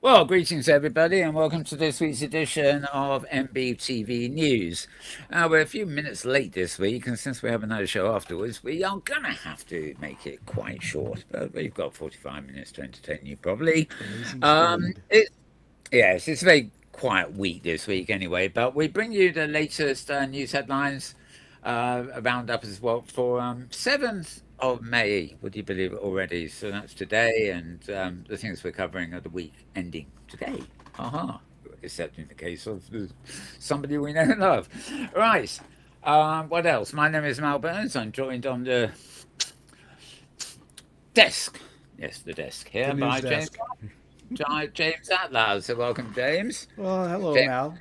Well, greetings everybody, and welcome to this week's edition of MBTV News. We're a few minutes late this week, and since we have another show afterwards, we are gonna have to make it quite short. But we've got 45 minutes to entertain you, probably. Blazing Um, speed. it, yes, it's a very quiet week this week, anyway. But we bring you the latest news headlines, a roundup as well for 7th of May. Would you believe it already? So that's today, and the things we're covering are the week ending today. Aha. Except in the case of somebody we know and love. Right. What else? My name is Mal Burns. I'm joined on the desk. Yes, the desk The here news by James. desk. James Atlloud. So welcome, James. Well, hello, James. Mal.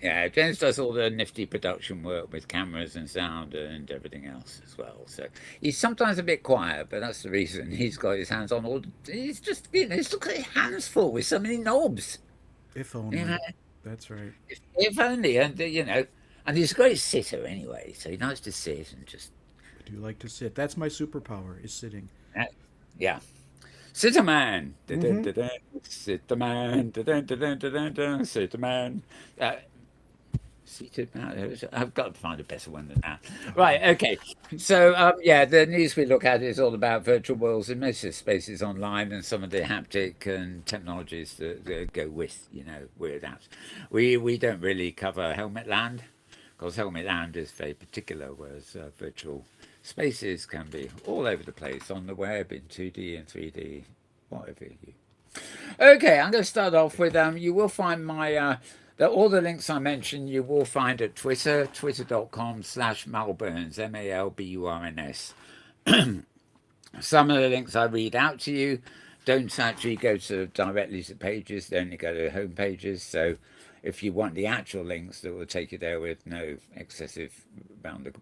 Yeah, James does all the nifty production work with cameras and sound and everything else as well. So he's sometimes a bit quiet, but that's the reason he's got his hands on all. He's just, he's got his hands full with so many knobs. If You know, only. That's right. if only, and and he's a great sitter anyway. So he knows to sit and just, I do like to sit. That's my superpower, is sitting. uh, yeah. Sitter man, Mm-hmm. sitter man, sitter man. Seated man. I've got to find a better one than that. Right. Okay. So yeah, the news we look at is all about virtual worlds, immersive spaces online, and some of the haptic and technologies that go with that. We don't really cover Helmet Land because Helmet Land is very particular, whereas virtual spaces can be all over the place on the web in 2D and 3D, whatever you. Okay, I'm going to start off with you will find my all the links I mentioned you will find at Twitter, twitter.com/Malburns, Malburns. Some of the links I read out to you don't actually go to directly to pages, they only go to home pages. So if you want the actual links, that will take you there with no excessive round the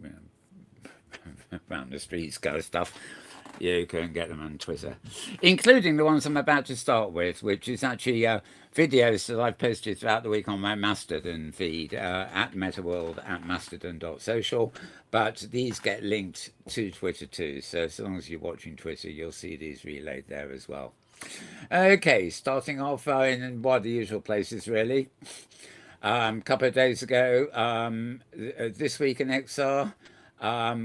you around the streets kind of stuff. You can get them on Twitter, including the ones I'm about to start with, which is actually videos that I've posted throughout the week on my Mastodon feed at Metaworld at mastodon.social. But these get linked to Twitter too. So as long as you're watching Twitter, you'll see these relayed there as well. Okay, starting off in one of the usual places, really. A couple of days ago, this week in XR,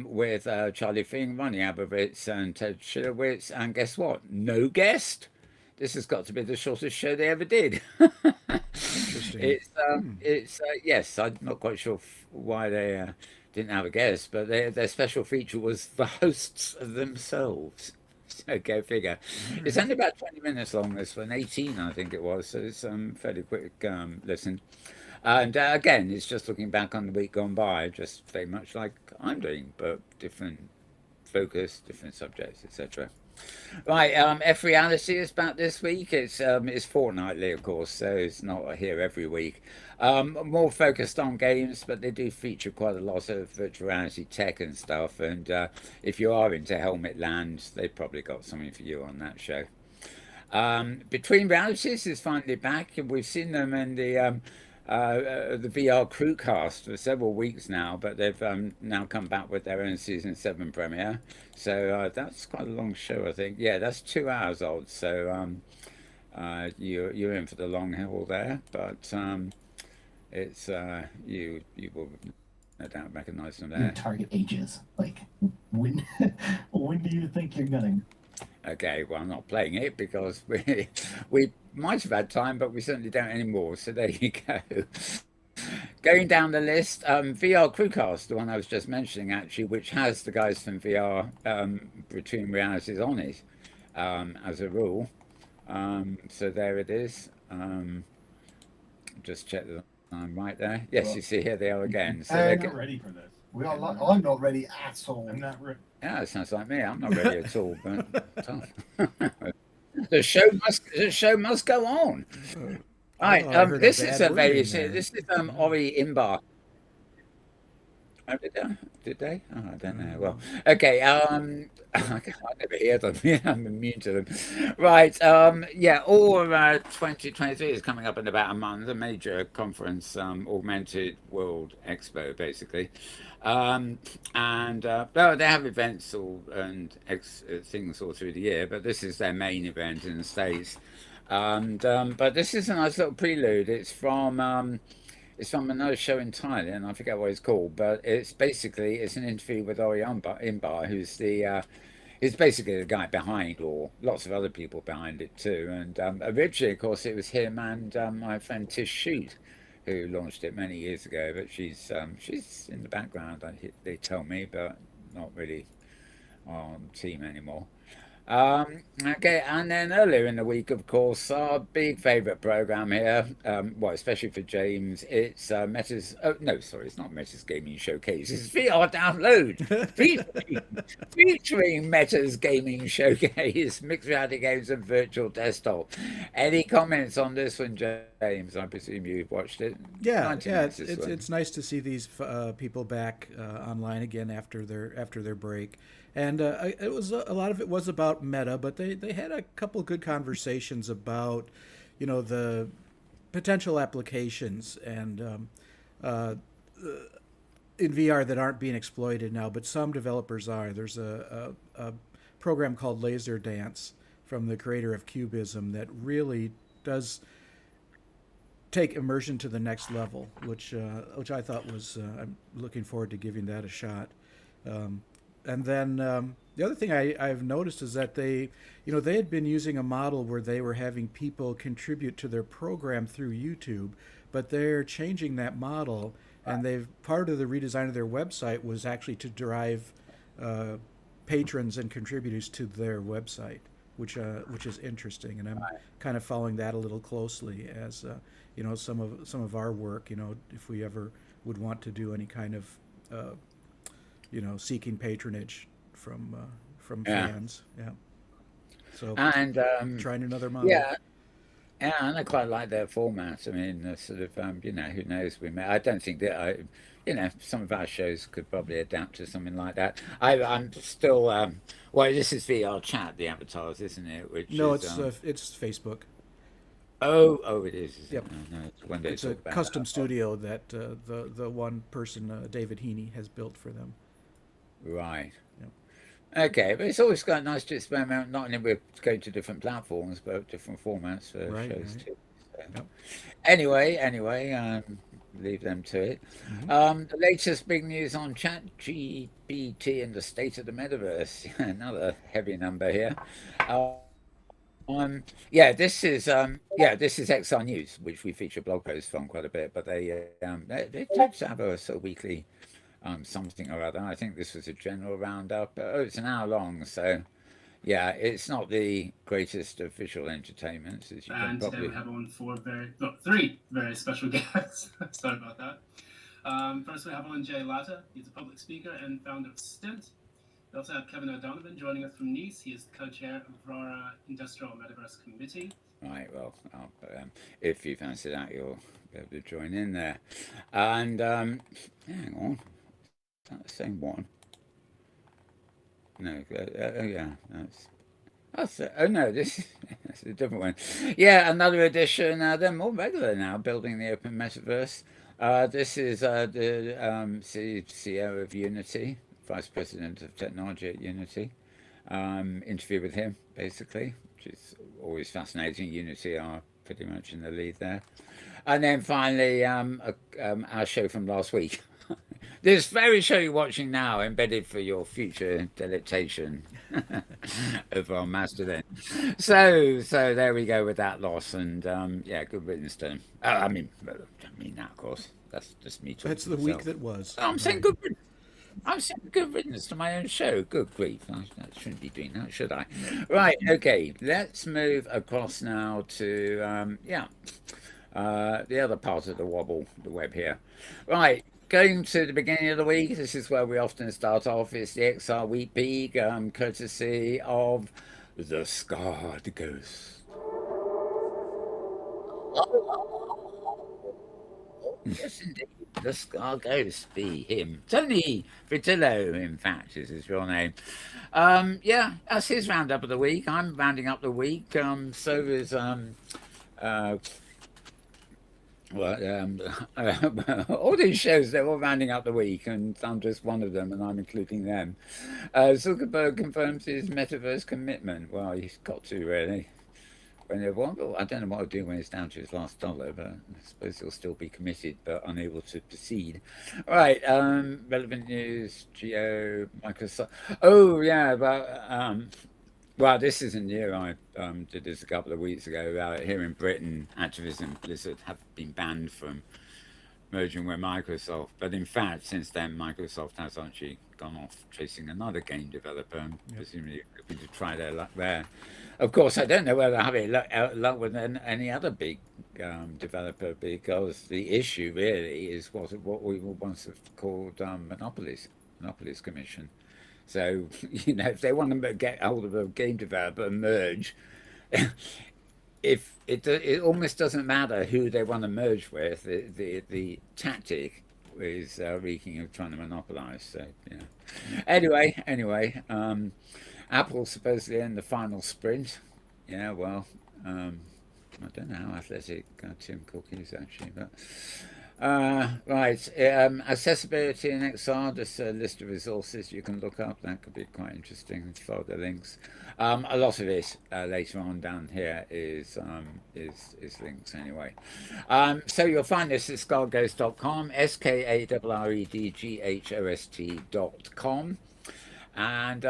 with Charlie Fing, Ronnie Abovitz, and Ted Schilowitz. And guess what? No guest. This has got to be the shortest show they ever did. Interesting. It's yes, I'm not quite sure why they didn't have a guest, but their special feature was the hosts themselves. So go figure. All It's right. only about 20 minutes long. This one, 18, I think it was. So it's fairly quick listen. And again, it's just looking back on the week gone by, just very much like I'm doing, but different focus, different subjects, etc. Right, F Reality is back this week. It's fortnightly, of course, so it's not here every week. More focused on games, but they do feature quite a lot of virtual reality tech and stuff. And if you are into Helmet Land, they've probably got something for you on that show. Between Realities is finally back, and we've seen them in the VR Crewcast for several weeks now, but they've now come back with their own season 7 premiere. So that's quite a long show, I think. Yeah, that's 2 hours old. So you're in for the long haul there, but it's you will no doubt recognise them Your there. target ages. Like when when do you think you're gonna? Okay, well, I'm not playing it because we might have had time, but we certainly don't anymore. So there you go. Going down the list, VR Crewcast, the one I was just mentioning, actually, which has the guys from VR Between Realities on it as a rule. So there it is. Just check that I'm right there. Yes, you see Well, here they are again. So they're I'm Not not. ready for this. We are. I'm not. I'm not ready at I'm all. not ready. yeah, it sounds like me. I'm not ready at all, but tough. The show must go on. I Right. thought I heard a This is bad a word very in there. this is Ori Imbar. Oh, did they? Did they? Oh, I don't know. Well, okay. I never hear them. Yeah, I'm immune to them. Right. Yeah. All 2023 is coming up in about a month. A major conference, Augmented World Expo, basically. Um, and well, they have events all and things all through the year, but this is their main event in the States. And but this is a nice little prelude. It's from another show in Thailand. I forget what it's called, but it's an interview with Ori Imbar, who's the he's basically the guy behind, or lots of other people behind it too. And originally, of course, it was him and my friend Tish Shoot who launched it many years ago. But she's in the background, they tell me, but not really on team anymore. Okay, and then earlier in the week, of course, our big favourite program here, well, especially for James, it's Meta's. Oh no, sorry, it's not Meta's Gaming Showcase. It's VR Download, featuring Meta's Gaming Showcase, mixed reality games and virtual desktop. Any comments on this one, James? I presume you've watched it. Yeah, 90 yeah, minutes this one. it's nice to see these people back online again after their break, and it was a lot of it was about Meta, but they had a couple good conversations about, the potential applications and in VR that aren't being exploited now, but some developers are. There's a program called Laser Dance from the creator of Cubism that really does take immersion to the next level, which I thought was I'm looking forward to giving that a shot. And then the other thing I've noticed is that they had been using a model where they were having people contribute to their program through YouTube, but they're changing that model, and they've part of the redesign of their website was actually to drive patrons and contributors to their website, which is interesting, and I'm kind of following that a little closely as some of our work. If we ever would want to do any kind of seeking patronage from fans, yeah. So And trying another model. yeah, yeah, and I quite like their format. I mean, sort of, who knows? I don't think that some of our shows could probably adapt to something like that. I'm still, well, this is VR chat, the avatars, isn't it? Which No, is, it's Facebook. oh, it is. Yep. No, it's one day It's a talk about custom that. studio that the one person, David Heaney, has built for them. Right. Yep. Okay, but it's always quite nice to experiment, not only with going to different platforms, but different formats for Right, shows right. too. So, Yep. anyway, leave them to it. Hmm. The latest big news on ChatGPT and the state of the metaverse. Another heavy number here. Uh, this is XR News, which we feature blog posts on quite a bit, but they tend to have a sort of weekly something or other. I think this was a general roundup. It's an hour long, so yeah, it's not the greatest of visual entertainment, as you can And today probably. we have three very special guests. Sorry about that. First, we have on Jay Latta. He's a public speaker and founder of Stint. We also have Kevin O'Donovan joining us from Nice. He is the co-chair of Aurora Industrial Metaverse Committee. Right, well, if you fancy that, you'll be able to join in there. And hang on, is that the same one? No, yeah, oh no, that's a different one. Yeah, another edition. They're more regular now, building the open metaverse. This is the CEO of Unity, Vice President of Technology at Unity. Interview with him, basically, which is always fascinating. Unity are pretty much in the lead there. And then finally, our show from last week. This very show you're watching now, embedded for your future delectation of our Mastodon. So there we go with that loss, and yeah, good riddance to him. I mean that, of course. That's just me talking. That's the week that was. I'm saying good riddance. I'm saying good riddance to my own show. Good grief. I shouldn't be doing that, should I? Right, okay. Let's move across now to, the other part of the web here. Right, going to the beginning of the week. This is where we often start off. It's the XR Week Peak, courtesy of the Scarred Ghost. Yes, indeed. The Scar Ghost be him. Tony Vitillo, in fact, is his real name. Yeah, that's his roundup of the week. I'm rounding up the week. So is all these shows, they're all rounding up the week, and I'm just one of them, and I'm including them. Zuckerberg confirms his metaverse commitment. Well, he's got to, really. Well, I don't know what I'll do when it's down to his last dollar, but I suppose he'll still be committed but unable to proceed. All right, relevant news, Geo, Microsoft. Oh yeah, well, this isn't new. I did this a couple of weeks ago. Here in Britain, Activision Blizzard have been banned from merging with Microsoft. But in fact, since then, Microsoft has actually gone off chasing another game developer, and presumably going to try their luck there. Of course, I don't know whether they're having luck with any other big developer, because the issue really is what we once have called monopolies commission. So, if they want to get hold of a game developer and merge, if it almost doesn't matter who they want to merge with, the tactic is reeking of trying to monopolize. So, Anyway, Apple supposedly in the final sprint. Yeah, well, I don't know how athletic Tim Cook is actually, but. Right, accessibility in XR, just a list of resources you can look up. That could be quite interesting. Follow the links. A lot of it later on down here is links anyway. So you'll find this at skarghost.com, SKARREDGHOST.com, and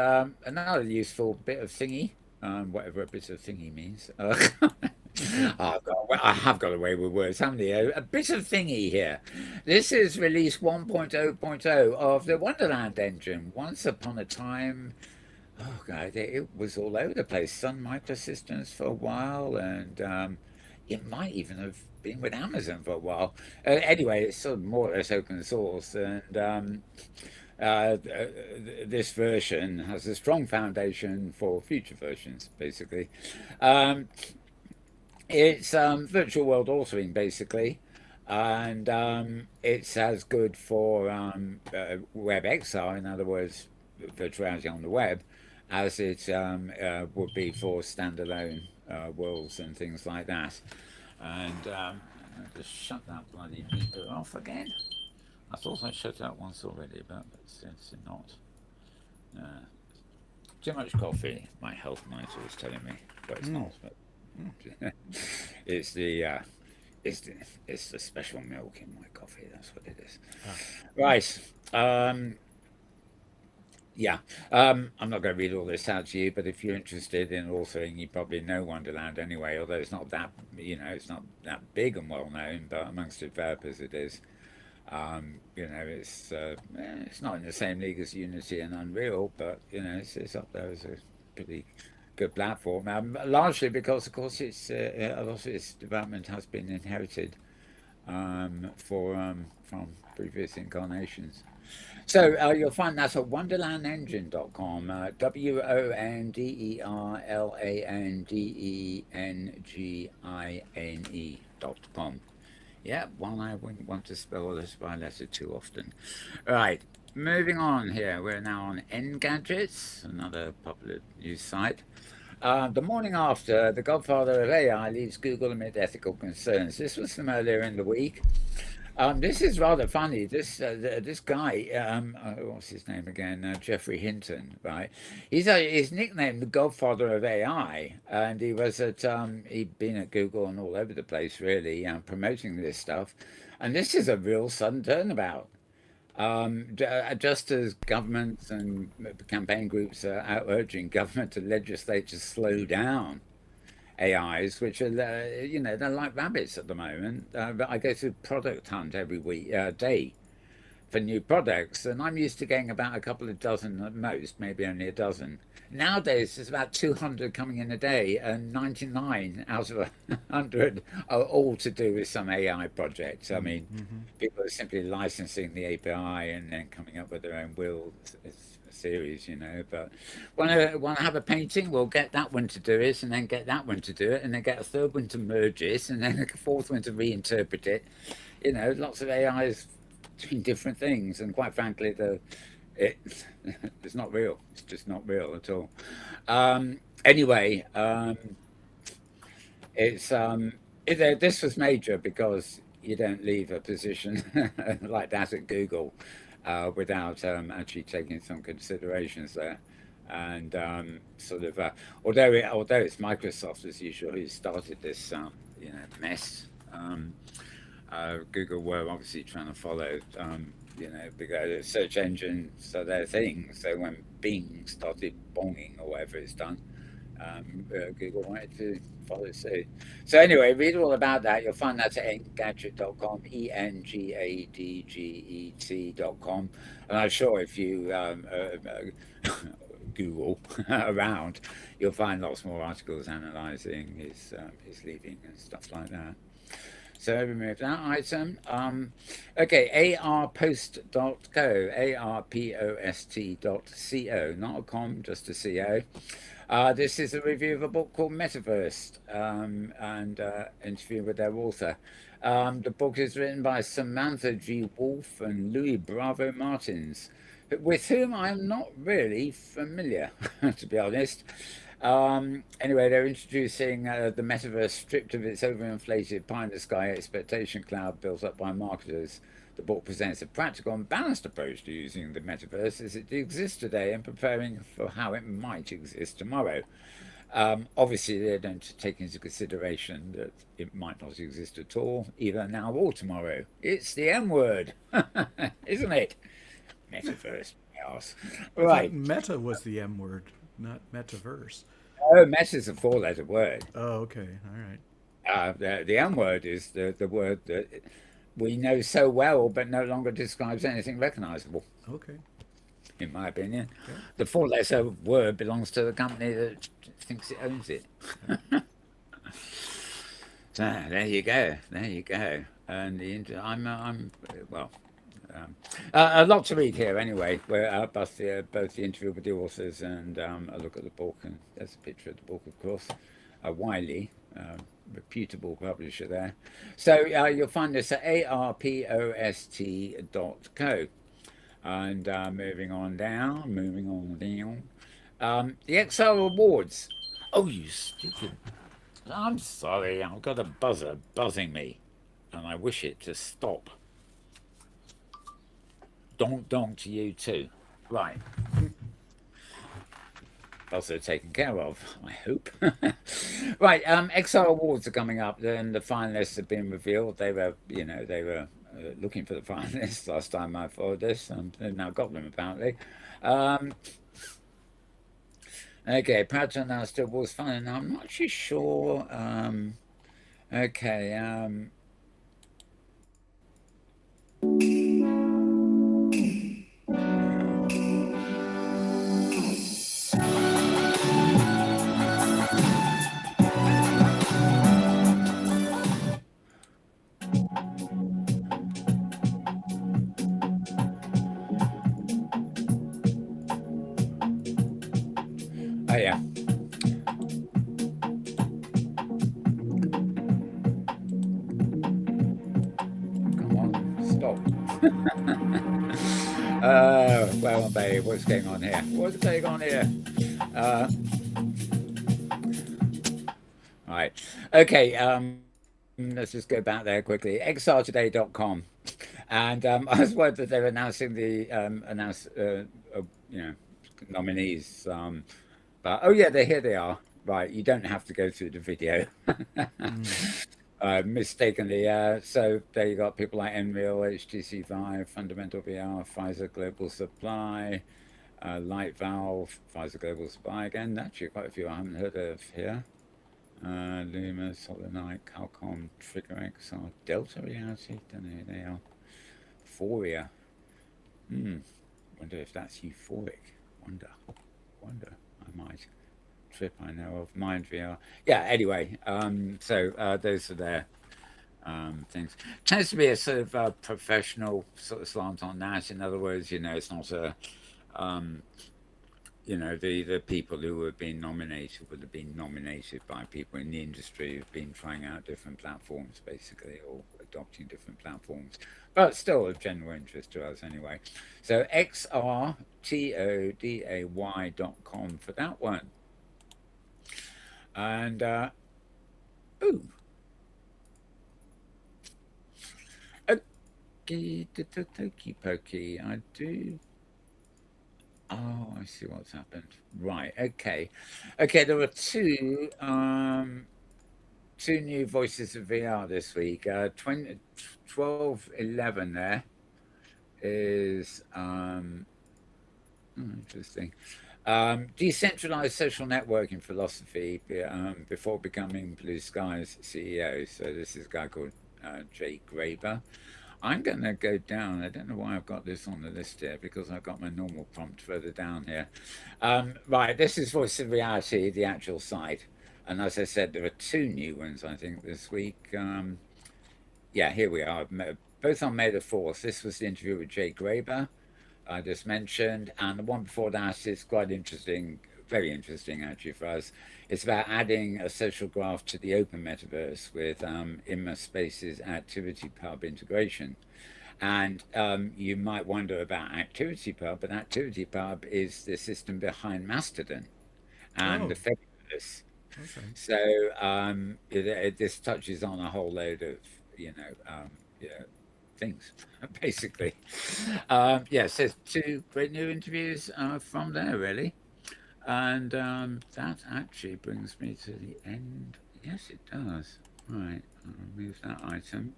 another useful bit of thingy, whatever a bit of thingy means. I have got away with words, haven't I? A bit of thingy here. This is release 1.0.0 of the Wonderland engine. Once upon a time, oh god, it was all over the place. Sun Microsystems for a while, and it might even have been with Amazon for a while. Anyway, it's sort of more or less open source, and this version has a strong foundation for future versions, basically. It's virtual world authoring, basically, and it's as good for WebXR, in other words, virtuality on the web, as it would be for standalone worlds and things like that. And I'll just shut that bloody meter off again. I thought I shut that once already, but it's not. Too much coffee, my health monitor was telling me, but it's not. But it's the special milk in my coffee. That's what it is. Right. I'm not going to read all this out to you, but if you're interested in authoring, you probably know Wonderland anyway. Although it's not that it's not that big and well known, but amongst developers it is. It's not in the same league as Unity and Unreal, but it's up there as a pretty good platform, largely because, of course, it's a lot of its development has been inherited from previous incarnations. So you'll find that at wonderlandengine.com, WONDERLANDENGINE.com. Yeah, one I wouldn't want to spell this by letter too often. Right, moving on here. We're now on Engadgets, another popular news site. The morning after, the godfather of AI leaves Google amid ethical concerns. This was from earlier in the week. This is rather funny. This guy, what's his name again? Jeffrey Hinton, right? He's nicknamed the godfather of AI, and he was he'd been at Google and all over the place, really, promoting this stuff. And this is a real sudden turnabout. Just as governments and campaign groups are out urging government to legislate to slow down AIs, which are, they're like rabbits at the moment. But I go through product hunt every day for new products, and I'm used to getting about a couple of dozen at most, maybe only a dozen. Nowadays, there's about 200 coming in a day, and 99 out of 100 are all to do with some AI project. I mean, people are simply licensing the API and then coming up with their own build series, But want to have a painting, we'll get that one to do it, and then get that one to do it, and then get a third one to merge it, and then a fourth one to reinterpret it. Lots of AIs doing different things, and quite frankly, it's not real. It's just not real at all. Anyway, this was major because you don't leave a position like that at Google without actually taking some considerations there. And although it's Microsoft as usual who started this mess, Google were obviously trying to follow because search engines are their thing. So when Bing started bonging or whatever it's done, Google wanted to follow suit. So anyway, read all about that. You'll find that at engadget.com, engadget.com. And I'm sure if you Google around, you'll find lots more articles analysing his leaving and stuff like that. So remove that item. Okay, arpost.co, arpost.co, not a com, just a co. This is a review of a book called Metaverse, and interview with their author. The book is written by Samantha G. Wolfe and Louis Bravo Martins, with whom I'm not really familiar, to be honest. Anyway, they're introducing the metaverse stripped of its overinflated pie-in-the-sky expectation cloud built up by marketers. The book presents a practical and balanced approach to using the metaverse as it exists today and preparing for how it might exist tomorrow. Obviously, they don't take into consideration that it might not exist at all, either now or tomorrow. It's the M word, isn't it? Metaverse. Yes. Right. Meta was the M word, not metaverse. Oh, meta is a four-letter word. Oh, okay. All right. The M word is the word that we know so well, but no longer describes anything recognizable, Okay. in my opinion. Okay. The four-letter word belongs to the company that thinks it owns it. So there you go. There you go. And a lot to read here anyway. Where both the interview with the authors and a look at the book, and there's a picture of the book, of course. Wiley, reputable publisher there. So you'll find this at arpost.co. And moving on down. The XR Awards. Oh, you stupid. I'm sorry, I've got a buzzer buzzing me, and I wish it to stop. Donk donk to you too. Right. Also taken care of, I hope. Right, XR Awards are coming up, and the finalists have been revealed. They were looking for the finalists last time I followed this, and they've now got them apparently. Okay, proud to announce the awards final. Now I'm not too sure. Okay. Oh yeah. Come on, stop. Well, babe, what's going on here? What's going on here? Right. Okay. Let's just go back there quickly. xrtoday.com, and I was worried that they were announcing the nominees. But oh yeah, here they are. Right, you don't have to go through the video. Mistakenly, so there you got people like Enreal, HTC Vive, Fundamental VR, Pfizer Global Supply, Light Valve, Pfizer Global Supply again. Actually, quite a few I haven't heard of here. Luma, Solid Knight, Qualcomm, Trigger XR, Delta Reality. Don't know who they are. Euphoria. Wonder if that's euphoric. Wonder. I might. Trip I know of. Mind VR. Yeah, anyway, so those are their things. Tends to be a sort of professional sort of slant on that. In other words, it's not a the people who have been nominated would have been nominated by people in the industry who've been trying out different platforms, basically, or adopting different platforms, but still of general interest to us anyway. So xrtoday.com for that one. And okay, pokey. Oh, I see what's happened. Right. Okay. Okay. There were two new voices of VR this week. 1211 there is interesting. Decentralized social networking philosophy before becoming Blue Sky's CEO. So this is a guy called Jay Graeber. I'm going to go down. I don't know why I've got this on the list here because I've got my normal prompt further down here. Right, this is Voice of Reality, the actual site. And as I said, there are two new ones, I think, this week. Yeah, here we are. Both on May the 4th. This was the interview with Jay Graeber I just mentioned. And the one before that is quite interesting, very interesting actually for us. It's about adding a social graph to the open metaverse with InmerSpace's ActivityPub integration. And you might wonder about ActivityPub, but ActivityPub is the system behind Mastodon and the Fediverse. Okay. So this touches on a whole load of, things, basically. Yeah, so two great new interviews from there, really. And that actually brings me to the end. Yes, it does. Right, I'll remove that item.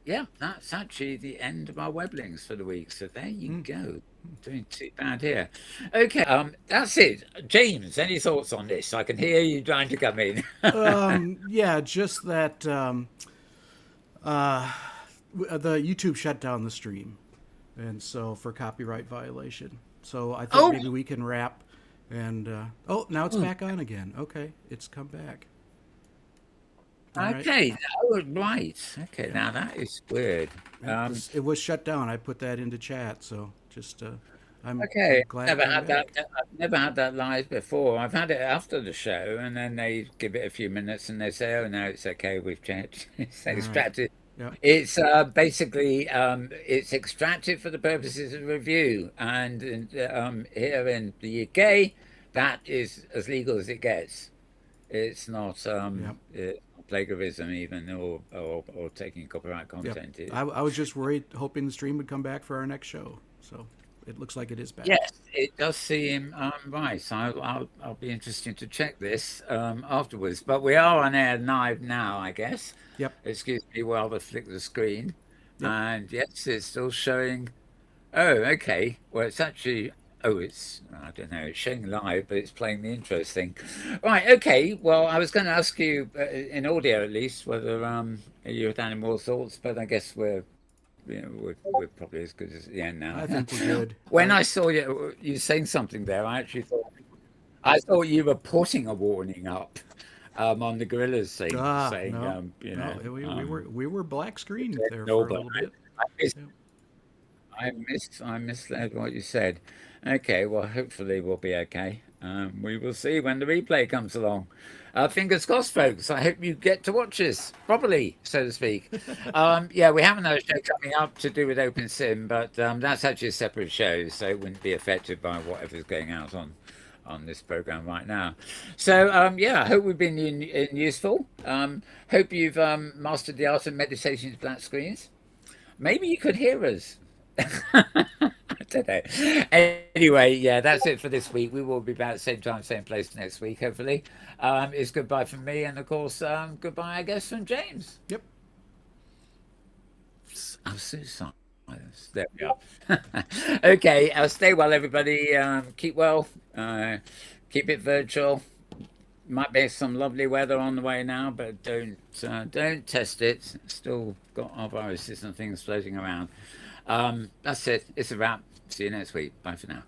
Yeah, that's actually the end of our web links for the week. So there you go. Doing too bad here. Okay, that's it. James, any thoughts on this? I can hear you trying to come in. Yeah, just that the YouTube shut down the stream, and so for copyright violation. So I think maybe we can wrap. And now it's back on again. Okay, it's come back. Okay, right. Okay, now that is weird. It was shut down. I put that into chat, so just I'm glad. Never had that. I've never had that live before. I've had it after the show, and then they give it a few minutes, and they say, "Oh no, it's okay. We've checked. It's extracted." Yep. It's basically it's extracted for the purposes of review, and here in the UK, that is as legal as it gets. It's not plagiarism even, or taking copyright content. Yep. I was just worried, hoping the stream would come back for our next show. So it looks like it is back. Yes, it does seem right. So I'll be interested to check this afterwards. But we are on air live now, I guess. Yep. Excuse me while I flick the screen. Yep. And yes, it's still showing. Oh, okay. Well, it's actually. Oh, I don't know, it's showing live, but it's playing the intro thing. Right, okay. Well, I was going to ask you, in audio at least, whether you had any more thoughts, but I guess we're probably as good as the end now. I think we're good. When I saw you saying something there, I actually thought you were putting a warning up on the Gorillas thing, saying, no, we were black screened there no, for a little bit. I misled what you said. Okay, well, hopefully we'll be okay. We will see when the replay comes along. Fingers crossed, folks. I hope you get to watch this properly, so to speak. Yeah, we have another show coming up to do with OpenSim, but that's actually a separate show, so it wouldn't be affected by whatever's going out on this program right now. So yeah, I hope we've been useful. Hope you've mastered the art of meditation to black screens. Maybe you could hear us. I don't know. Anyway, yeah, that's it for this week. We will be back same time, same place next week, hopefully. It's goodbye from me, and of course, goodbye, I guess, from James. Yep. I'll suicide. There we are. Okay, stay well, everybody. Keep well. Keep it virtual. Might be some lovely weather on the way now, but don't test it. Still got our viruses and things floating around. That's it. It's a wrap. See you next week. Bye for now.